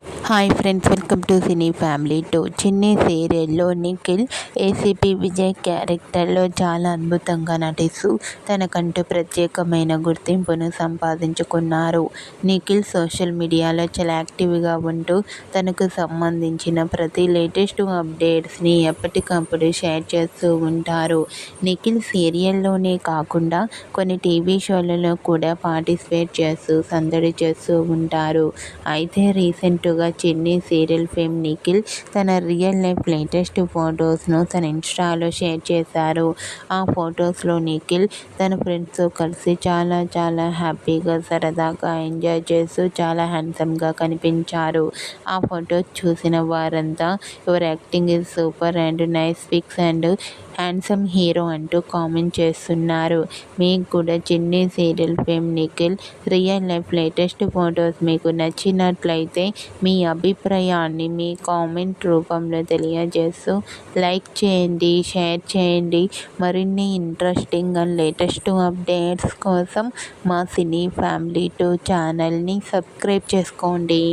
Hi friends, welcome to cine family two. చిన్ని సీరియల్లో Nikhil ACP Vijay క్యారెక్టర్లో చాలా అద్భుతంగా నటిస్తూ తనకంటూ ప్రత్యేకమైన గుర్తింపును సంపాదించుకున్నారు. నిఖిల్ సోషల్ మీడియాలో చాలా యాక్టివ్గా ఉంటూ తనకు సంబంధించిన ప్రతి లేటెస్ట్ అప్డేట్స్ని ఎప్పటికప్పుడు షేర్ చేస్తూ ఉంటారు. నిఖిల్ సీరియల్లోనే కాకుండా కొన్ని టీవీ షోలలో కూడా పార్టిసిపేట్ చేస్తూ సందడి చేస్తూ ఉంటారు. అయితే రీసెంట్గా చిన్ని సీరియల్ ఫేమ్ నిఖిల్ తన రియల్ లైఫ్ లేటెస్ట్ ఫొటోస్ను తన ఇన్స్టాలో షేర్ చేశారు. ఆ ఫొటోస్లో నిఖిల్ తన ఫ్రెండ్స్తో కలిసి చాలా హ్యాపీగా సరదాగా ఎంజాయ్ చేస్తూ చాలా హ్యాండ్సమ్గా కనిపించారు. ఆ ఫొటోస్ చూసిన వారంతా your acting is super and nice pics and handsome hero అంటూ కామెంట్ చేస్తున్నారు. మీకు కూడా Chinni serial fame Nikhil real life latest photos మీకు నచ్చినట్లయితే మీ అభిప్రాయాన్ని మీ కామెంట్ రూపంలో తెలియజేస్తూ లైక్ చేయండి, షేర్ చేయండి. మరిన్ని ఇంట్రెస్టింగ్ అండ్ లేటెస్ట్ అప్డేట్స్ కోసం మా సినీ ఫ్యామిలీ 2 ఛానల్ని సబ్స్క్రైబ్ చేసుకోండి.